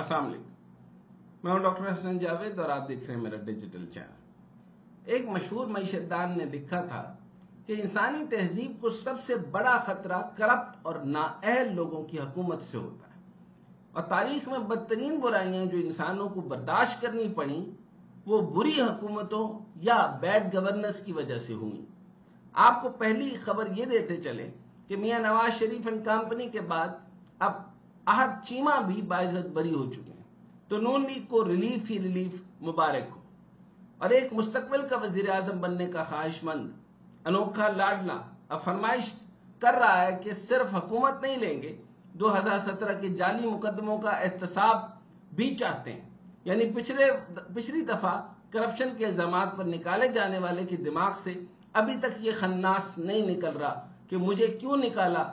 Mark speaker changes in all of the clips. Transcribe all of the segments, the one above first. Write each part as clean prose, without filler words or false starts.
Speaker 1: السلام علیکم، میں ہوں ڈاکٹر حسن جاوید اور آپ دیکھ رہے ہیں میرا ڈیجیٹل چینل۔ ایک مشہور معیشت دان نے لکھا تھا کہ انسانی تہذیب کو سب سے بڑا خطرہ کرپٹ اور نااہل لوگوں کی حکومت سے ہوتا ہے، اور تاریخ میں بدترین برائیاں جو انسانوں کو برداشت کرنی پڑیں وہ بری حکومتوں یا بیڈ گورننس کی وجہ سے ہوئی۔ آپ کو پہلی خبر یہ دیتے چلے کہ میاں نواز شریف اینڈ کمپنی کے بعد اب احد چیمہ بھی باعزت بری ہو چکے ہیں، تو نون لیگ کو ریلیف ہی ریلیف مبارک ہو۔ اور ایک مستقبل کا وزیر اعظم بننے کا خواہش مند، انوکھا لاڈلا اب فرمائش کر رہا ہے کہ صرف حکومت نہیں لیں گے، 2017 کے جعلی مقدموں کا احتساب بھی چاہتے ہیں۔ یعنی پچھلی دفعہ کرپشن کے الزامات پر نکالے جانے والے کے دماغ سے ابھی تک یہ خناس نہیں نکل رہا کہ مجھے کیوں نکالا۔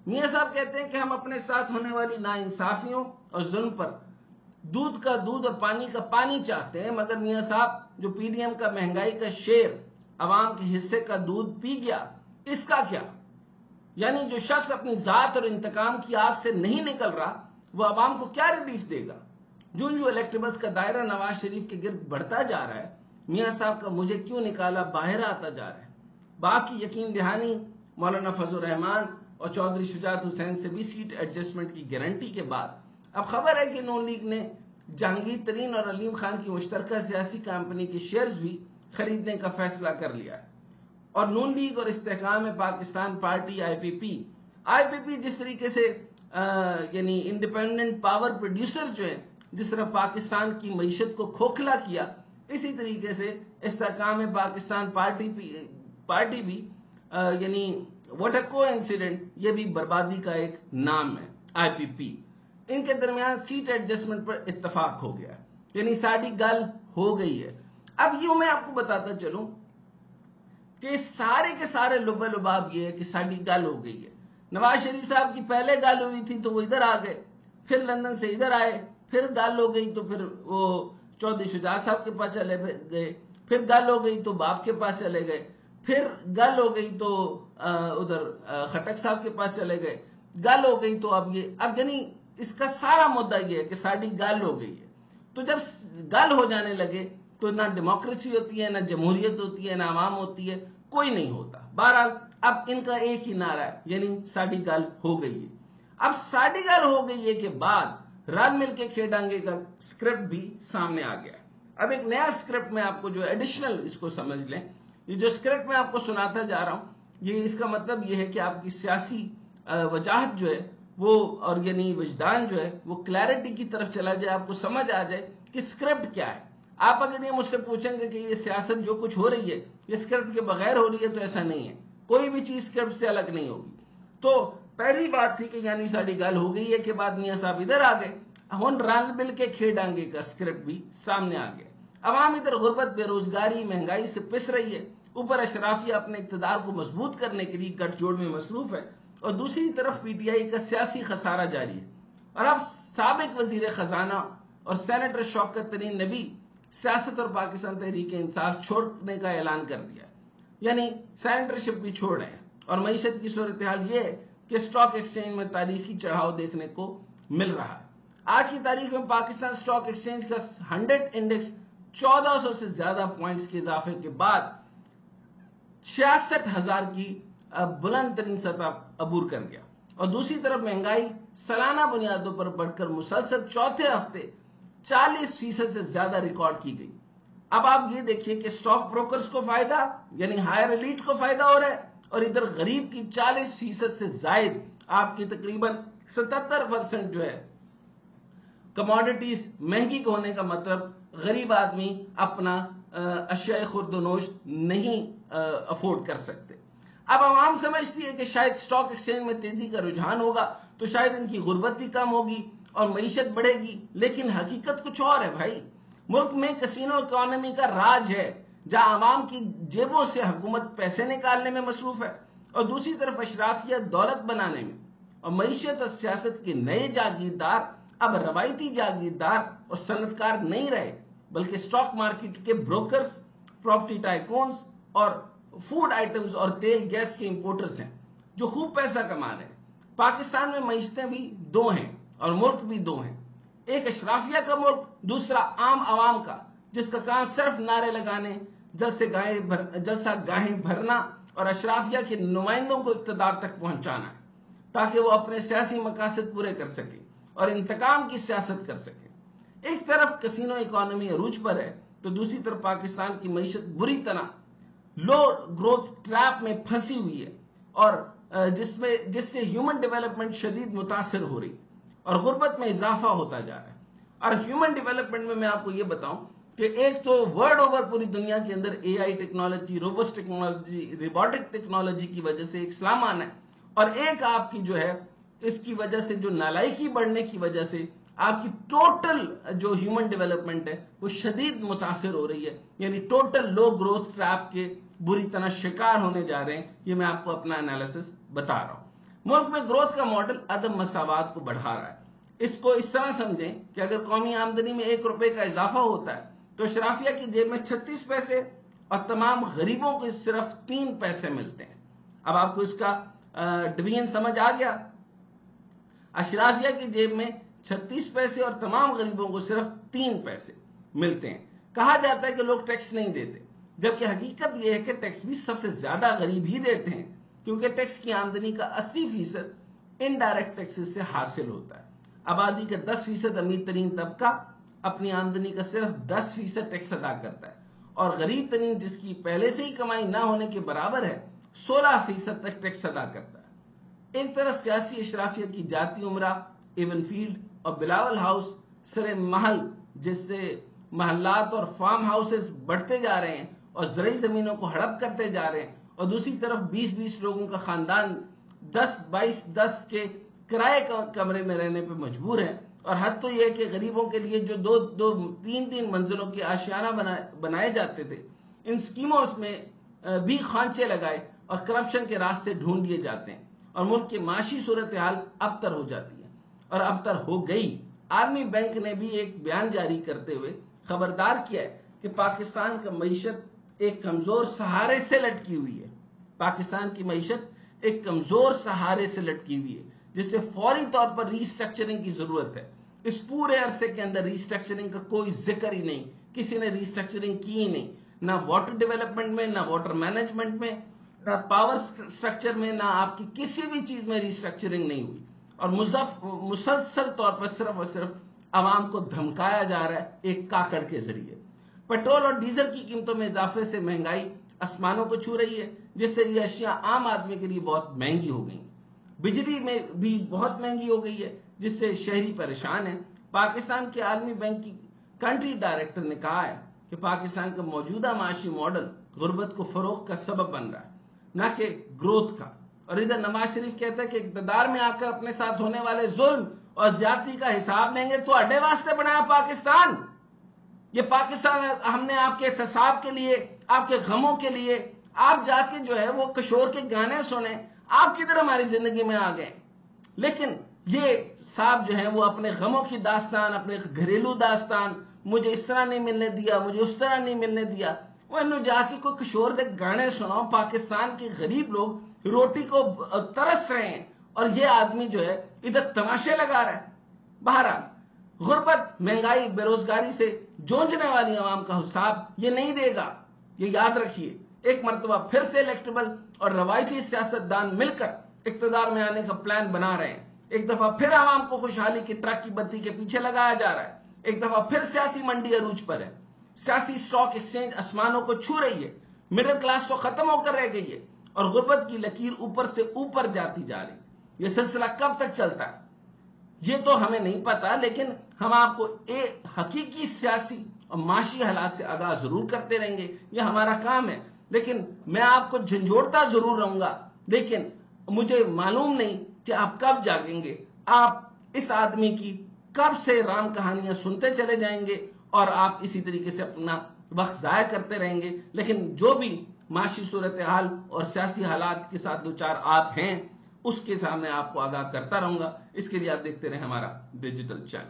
Speaker 1: میاں صاحب کہتے ہیں کہ ہم اپنے ساتھ ہونے والی ناانصافیوں اور ظلم پر دودھ کا دودھ اور پانی کا پانی چاہتے ہیں، مگر میاں صاحب جو پی ڈی ایم کا مہنگائی کا شیر عوام کے حصے کا دودھ پی گیا، اس کا کیا؟ یعنی جو شخص اپنی ذات اور انتقام کی آگ سے نہیں نکل رہا وہ عوام کو کیا ریلیف دے گا؟ جو الیکٹیبلز کا دائرہ نواز شریف کے گرد بڑھتا جا رہا ہے، میاں صاحب کا مجھے کیوں نکالا باہر آتا جا رہا ہے۔ باقی یقین دہانی مولانا فضل الرحمان اور چودھری شجاعت حسین سے بھی سیٹ ایڈجسٹمنٹ کی گارنٹی کے بعد اب خبر ہے کہ نون لیگ نے جہانگیر ترین اور علیم خان کی مشترکہ سیاسی کمپنی کے شیئرز بھی خریدنے کا فیصلہ کر لیا ہے۔ اور نون لیگ اور استحکام پاکستان پارٹی آئی پی پی جس طریقے سے یعنی انڈیپینڈنٹ پاور پروڈیوسرز جو ہیں، جس طرح پاکستان کی معیشت کو کھوکھلا کیا، اسی طریقے سے استحکام پاکستان پارٹی بھی یعنی واٹ اے کو انسیڈنٹ، یہ بھی بربادی کا ایک نام ہے۔ آئی پی پی ان کے درمیان سیٹ ایڈجسٹمنٹ پر اتفاق ہو گیا، یعنی ساڑی گل ہو گئی ہے۔ اب یوں میں آپ کو بتاتا چلوں کہ سارے کے سارے لب لباب یہ ہے کہ ساڑی گل ہو گئی ہے۔ نواز شریف صاحب کی پہلے گل ہوئی تھی تو وہ ادھر آ گئے، پھر لندن سے ادھر آئے، پھر گل ہو گئی تو پھر وہ چودھری شجاعت صاحب کے پاس چلے گئے، پھر گل ہو گئی تو باپ کے پاس چلے گئے، پھر گل ہو گئی تو ادھر خٹک صاحب کے پاس چلے گئے، گل ہو گئی تو اب یعنی اس کا سارا مدعا یہ ہے کہ ساڑی گل ہو گئی ہے۔ تو جب گل ہو جانے لگے تو نہ ڈیموکریسی ہوتی ہے، نہ جمہوریت ہوتی ہے، نہ عوام ہوتی ہے، کوئی نہیں ہوتا۔ بہرحال اب ان کا ایک ہی نعرہ ہے، یعنی ساڑی گل ہو گئی ہے۔ اب ساڑی گل ہو گئی ہے کے بعد رل مل کے کھیڈانگے کا سکرپٹ بھی سامنے آ گیا ہے۔ اب ایک نیا سکرپٹ میں آپ کو جو ایڈیشنل اس کو سمجھ لیں، یہ جو سکرپٹ میں آپ کو سناتا جا رہا ہوں، یہ اس کا مطلب یہ ہے کہ آپ کی سیاسی وجاہت جو ہے وہ اور یعنی وجدان جو ہے وہ کلیئرٹی کی طرف چلا جائے، آپ کو سمجھ آ جائے کہ سکرپٹ کیا ہے۔ آپ اگر یہ مجھ سے پوچھیں گے کہ یہ سیاست جو کچھ ہو رہی ہے یہ سکرپٹ کے بغیر ہو رہی ہے، تو ایسا نہیں ہے، کوئی بھی چیز سکرپٹ سے الگ نہیں ہوگی۔ تو پہلی بات تھی کہ یعنی ساڑی گل ہو گئی ہے کے بعد میاں صاحب ادھر آ گئے، ہن رل مل کے کھیڈانگے کا سکرپٹ بھی سامنے آ گیا۔ عوام ادھر غربت، بے روزگاری، مہنگائی سے پس رہی ہے، اوپر اشرافیہ اپنے اقتدار کو مضبوط کرنے کے لیے گٹھ جوڑ میں مصروف ہے، اور دوسری طرف پی ٹی آئی کا سیاسی خسارہ جاری ہے۔ اور اب سابق وزیر خزانہ اور سینیٹر شوکت ترین نے بھی سیاست اور پاکستان تحریک انصاف چھوڑنے کا اعلان کر دیا، یعنی سینیٹرشپ بھی چھوڑ رہے ہیں۔ اور معیشت کی صورتحال یہ ہے کہ سٹاک ایکسچینج میں تاریخی چڑھاؤ دیکھنے کو مل رہا ہے۔ آج کی تاریخ میں پاکستان سٹاک ایکسچینج کا 100 انڈیکس 1400 سے زیادہ پوائنٹس کے اضافے کے بعد 66,000 کی بلند ترین سطح عبور کر گیا، اور دوسری طرف مہنگائی سالانہ بنیادوں پر بڑھ کر مسلسل چوتھے ہفتے 40% سے زیادہ ریکارڈ کی گئی۔ اب آپ یہ دیکھیے کہ سٹاک بروکرز کو فائدہ، یعنی ہائر ایلیٹ کو فائدہ ہو رہا ہے، اور ادھر غریب کی 40% سے زائد، آپ کی تقریباً 77% جو ہے کموڈیٹیز مہنگی ہونے کا مطلب غریب آدمی اپنا اشیاء خورد و نوش نہیں افورڈ کر سکتے۔ اب عوام سمجھتی ہے کہ شاید سٹاک ایکسچینج میں تیزی کا رجحان ہوگا تو شاید ان کی غربت بھی کم ہوگی اور معیشت بڑھے گی، لیکن حقیقت کچھ اور ہے بھائی۔ ملک میں کسینو اکانومی کا راج ہے، جہاں عوام کی جیبوں سے حکومت پیسے نکالنے میں مصروف ہے، اور دوسری طرف اشرافیہ دولت بنانے میں۔ اور معیشت اور سیاست کے نئے جاگیردار اب روایتی جاگیردار اور صنعتکار نہیں رہے، بلکہ سٹاک مارکیٹ کے بروکرز، پراپرٹی ٹائکونز اور فوڈ آئٹمز اور تیل گیس کے امپورٹرز ہیں، جو خوب پیسہ کما رہے ہیں۔ پاکستان میں معیشتیں بھی دو ہیں اور ملک بھی دو ہیں، ایک اشرافیہ کا ملک، دوسرا عام عوام کا، جس کا کام صرف نعرے لگانے، جلسہ گاہیں بھرنا اور اشرافیہ کے نمائندوں کو اقتدار تک پہنچانا ہے تاکہ وہ اپنے سیاسی مقاصد پورے کر سکے اور انتقام کی سیاست کر سکے۔ ایک طرف کسینو اکانومی عروج پر ہے تو دوسری طرف پاکستان کی معیشت بری طرح لو گروتھ ٹریپ میں پھنسی ہوئی ہے اور جس سے ہیومن ڈیولپمنٹ شدید متاثر ہو رہی اور غربت میں اضافہ ہوتا جا رہا ہے۔ اور ہیومن ڈیولپمنٹ میں آپ کو یہ بتاؤں کہ ایک تو ورلڈ اوور پوری دنیا کے اندر A I technology, robots technology, robotic technology کی وجہ سے ایک اسلام آنا ہے، اور ایک آپ کی جو ہے اس کی وجہ سے جو نالائکی بڑھنے کی وجہ سے آپ کی ٹوٹل جو ہیومن ڈیولپمنٹ ہے وہ شدید متاثر ہو رہی ہے، یعنی ٹوٹل لو گروتھ ٹریپ کے بری طرح شکار ہونے جا رہے ہیں۔ یہ میں آپ کو اپنا انالیسس بتا رہا ہوں۔ ملک میں گروتھ کا ماڈل عدم مساوات کو بڑھا رہا ہے۔ اس کو اس طرح سمجھیں کہ اگر قومی آمدنی میں 1 روپے کا اضافہ ہوتا ہے تو اشرافیہ کی جیب میں 36 پیسے اور تمام غریبوں کو صرف 3 پیسے ملتے ہیں۔ اب آپ کو اس کا ڈویژن سمجھ آ گیا؟ اشرافیہ کی جیب میں 36 پیسے اور تمام غریبوں کو صرف 3 پیسے ملتے ہیں۔ کہا جاتا ہے کہ لوگ ٹیکس نہیں دیتے، جبکہ حقیقت یہ ہے کہ ٹیکس بھی سب سے زیادہ غریب ہی دیتے ہیں، کیونکہ ٹیکس کی آمدنی کا 80% انڈائریکٹ ٹیکسز سے حاصل ہوتا ہے۔ آبادی کا 10% امیر ترین طبقہ اپنی آمدنی کا صرف 10% ٹیکس ادا کرتا ہے، اور غریب ترین جس کی پہلے سے ہی کمائی نہ ہونے کے برابر ہے 16% تک ٹیکس ادا کرتا ہے۔ ایک طرف سیاسی اشرافیہ کی جاتی عمرہ، ایون فیلڈ اور بلاول ہاؤس سر محل جس سے محلات اور فارم ہاؤسز بڑھتے جا رہے ہیں اور زرعی زمینوں کو ہڑپ کرتے جا رہے ہیں، اور دوسری طرف 20-20 لوگوں کا خاندان 10-22-10 کے کرائے کمرے میں رہنے پہ مجبور ہے، اور حد تو یہ کہ غریبوں کے لیے جو 2-3 منزلوں کے آشیانہ بنائے جاتے تھے، ان سکیموں میں بھی خانچے لگائے اور کرپشن کے راستے ڈھونڈ لیے جاتے ہیں، اور ملک کی معاشی صورتحال ابتر ہو جاتی ہے اور ابتر ہو گئی۔ عالمی بینک نے بھی ایک بیان جاری کرتے ہوئے خبردار کیا ہے کہ پاکستان کا معیشت ایک کمزور سہارے سے لٹکی ہوئی ہے۔ پاکستان کی معیشت ایک کمزور سہارے سے لٹکی ہوئی ہے جس سے فوری طور پر ری سٹرکچرنگ کی ضرورت ہے۔ اس پورے عرصے کے اندر ری سٹرکچرنگ کا کوئی ذکر ہی نہیں، کسی نے ری سٹرکچرنگ کی ہی نہیں، نہ واٹر ڈیولپمنٹ میں، نہ واٹر مینجمنٹ میں، نہ پاور سٹرکچر میں، نہ آپ کی کسی بھی چیز میں ری سٹرکچرنگ نہیں ہوئی، اور مسلسل طور پر صرف اور صرف عوام کو دھمکایا جا رہا ہے ایک کاکڑ کے ذریعے۔ پیٹرول اور ڈیزل کی قیمتوں میں اضافے سے مہنگائی آسمانوں کو چھو رہی ہے، جس سے یہ اشیاء عام آدمی کے لیے بہت مہنگی ہو گئی۔ بجلی میں بھی بہت مہنگی ہو گئی ہے جس سے شہری پریشان ہیں۔ پاکستان کے عالمی بینک کی کنٹری ڈائریکٹر نے کہا ہے کہ پاکستان کا موجودہ معاشی ماڈل غربت کو فروغ کا سبب بن رہا ہے، نہ کہ گروتھ کا۔ اور ادھر نواز شریف کہتا ہے کہ اقتدار میں آ کر اپنے ساتھ ہونے والے ظلم اور زیادتی کا حساب لیں گے تو اڈے واسطے بنایا پاکستان۔ یہ پاکستان ہم نے آپ کے احتساب کے لیے، آپ کے غموں کے لیے، آپ جا کے جو ہے وہ کشور کے گانے سنیں، آپ کدھر ہماری زندگی میں آ گئے۔ لیکن یہ صاحب جو ہیں وہ اپنے غموں کی داستان، اپنے گھریلو داستان، مجھے اس طرح نہیں ملنے دیا، مجھے اس طرح نہیں ملنے دیا، وہ انہوں جا کے کوئی کشور دے گانے سناؤ۔ پاکستان کے غریب لوگ روٹی کو ترس رہے ہیں اور یہ آدمی جو ہے ادھر تماشے لگا رہا ہے۔ بہرحال غربت، مہنگائی، بے روزگاری سے جونجنے والی عوام کا حساب یہ نہیں دے گا، یہ یاد رکھیے۔ ایک مرتبہ پھر سے الیکٹبل اور روایتی سیاستدان مل کر اقتدار میں آنے کا پلان بنا رہے ہیں۔ ایک دفعہ پھر عوام کو خوشحالی کی ٹرک کی بتی کے پیچھے لگایا جا رہا ہے۔ ایک دفعہ پھر سیاسی منڈی عروج پر ہے، سیاسی سٹاک ایکسچینج آسمانوں کو چھو رہی ہے، مڈل کلاس تو ختم ہو کر رہ گئی ہے، اور غربت کی لکیر اوپر سے اوپر جاتی جا رہی ہے۔ یہ سلسلہ کب تک چلتا ہے یہ تو ہمیں نہیں پتا، لیکن ہم آپ کو ایک حقیقی سیاسی اور معاشی حالات سے آگاہ ضرور کرتے رہیں گے، یہ ہمارا کام ہے۔ لیکن میں آپ کو جھنجھوڑتا ضرور رہوں گا، لیکن مجھے معلوم نہیں کہ آپ کب جاگیں گے۔ آپ اس آدمی کی کب سے رام کہانیاں سنتے چلے جائیں گے اور آپ اسی طریقے سے اپنا وقت ضائع کرتے رہیں گے۔ لیکن جو بھی معاشی صورتحال اور سیاسی حالات کے ساتھ دوچار آپ ہیں، اس کے سامنے آپ کو آگاہ کرتا رہوں گا۔ اس کے لیے آپ دیکھتے رہیں ہمارا ڈیجیٹل چینل۔